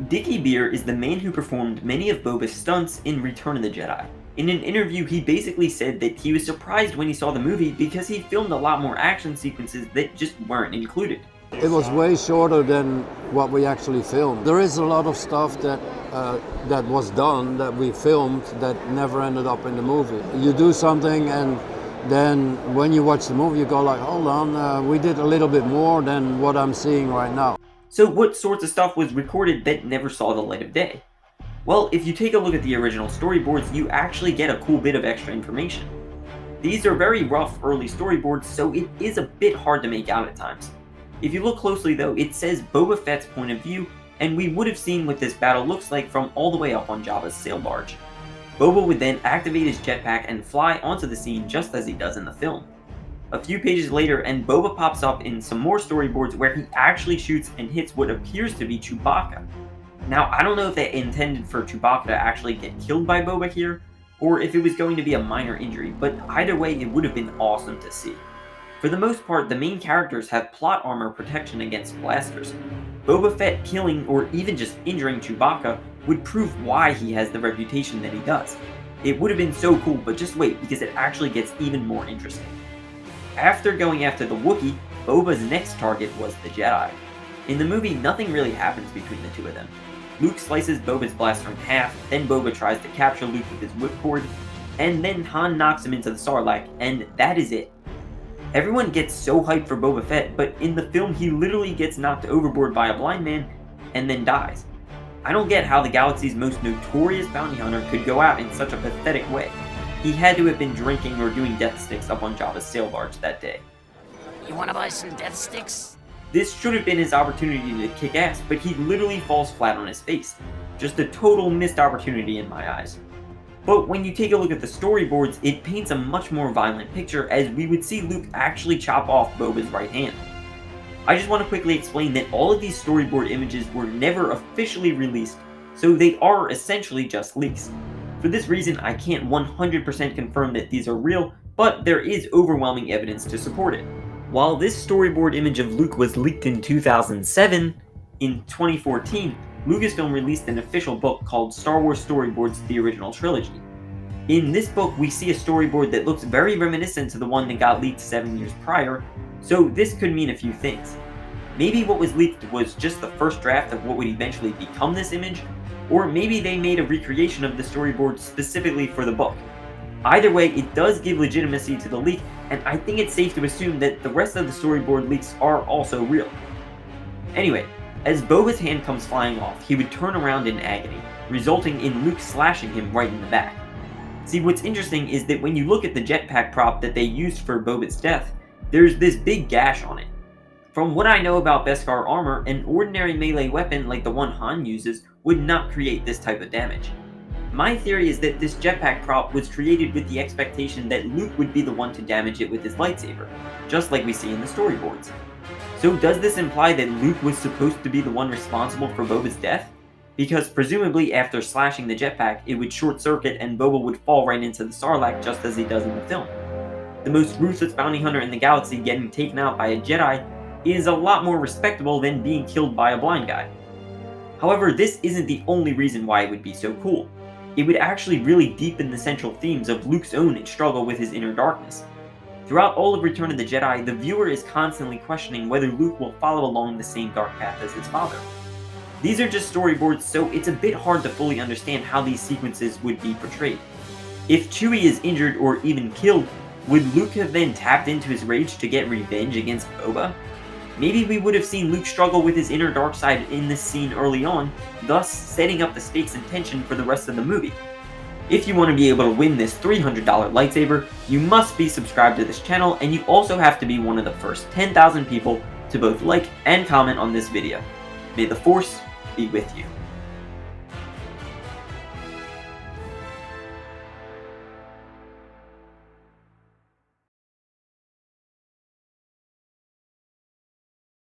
Dickie Beer is the man who performed many of Boba's stunts in Return of the Jedi. In an interview, he basically said that he was surprised when he saw the movie because he filmed a lot more action sequences that just weren't included. It was way shorter than what we actually filmed. There is a lot of stuff that was done, that we filmed, that never ended up in the movie. You do something and then when you watch the movie you go like, hold on, we did a little bit more than what I'm seeing right now. So what sorts of stuff was recorded that never saw the light of day? Well, if you take a look at the original storyboards, you actually get a cool bit of extra information. These are very rough early storyboards, so it is a bit hard to make out at times. If you look closely though, it says Boba Fett's point of view, and we would have seen what this battle looks like from all the way up on Jabba's sail barge. Boba would then activate his jetpack and fly onto the scene just as he does in the film. A few pages later, and Boba pops up in some more storyboards where he actually shoots and hits what appears to be Chewbacca. Now, I don't know if they intended for Chewbacca to actually get killed by Boba here, or if it was going to be a minor injury, but either way it would have been awesome to see. For the most part, the main characters have plot armor protection against blasters. Boba Fett killing or even just injuring Chewbacca would prove why he has the reputation that he does. It would have been so cool, but just wait because it actually gets even more interesting. After going after the Wookiee, Boba's next target was the Jedi. In the movie, nothing really happens between the two of them. Luke slices Boba's blaster in half, then Boba tries to capture Luke with his whipcord, and then Han knocks him into the Sarlacc, and that is it. Everyone gets so hyped for Boba Fett, but in the film he literally gets knocked overboard by a blind man and then dies. I don't get how the galaxy's most notorious bounty hunter could go out in such a pathetic way. He had to have been drinking or doing death sticks up on Jabba's sail barge that day. You wanna buy some death sticks? This should have been his opportunity to kick ass, but he literally falls flat on his face. Just a total missed opportunity in my eyes. But when you take a look at the storyboards, it paints a much more violent picture as we would see Luke actually chop off Boba's right hand. I just want to quickly explain that all of these storyboard images were never officially released, so they are essentially just leaks. For this reason, I can't 100% confirm that these are real, but there is overwhelming evidence to support it. While this storyboard image of Luke was leaked in 2007, in 2014, Lucasfilm released an official book called Star Wars Storyboards: The Original Trilogy. In this book, we see a storyboard that looks very reminiscent to the one that got leaked 7 years prior, so this could mean a few things. Maybe what was leaked was just the first draft of what would eventually become this image, or maybe they made a recreation of the storyboard specifically for the book. Either way, it does give legitimacy to the leak, and I think it's safe to assume that the rest of the storyboard leaks are also real. Anyway, as Boba's hand comes flying off, he would turn around in agony, resulting in Luke slashing him right in the back. See, what's interesting is that when you look at the jetpack prop that they used for Boba's death, there's this big gash on it. From what I know about Beskar armor, an ordinary melee weapon like the one Han uses would not create this type of damage. My theory is that this jetpack prop was created with the expectation that Luke would be the one to damage it with his lightsaber, just like we see in the storyboards. So does this imply that Luke was supposed to be the one responsible for Boba's death? Because presumably after slashing the jetpack, it would short circuit and Boba would fall right into the Sarlacc just as he does in the film. The most ruthless bounty hunter in the galaxy getting taken out by a Jedi is a lot more respectable than being killed by a blind guy. However, this isn't the only reason why it would be so cool. It would actually really deepen the central themes of Luke's own struggle with his inner darkness. Throughout all of Return of the Jedi, the viewer is constantly questioning whether Luke will follow along the same dark path as his father. These are just storyboards, so it's a bit hard to fully understand how these sequences would be portrayed. If Chewie is injured or even killed, would Luke have then tapped into his rage to get revenge against Boba? Maybe we would have seen Luke struggle with his inner dark side in this scene early on, thus setting up the stakes and tension for the rest of the movie. If you want to be able to win this $300 lightsaber, you must be subscribed to this channel, and you also have to be one of the first 10,000 people to both like and comment on this video. May the Force be with you.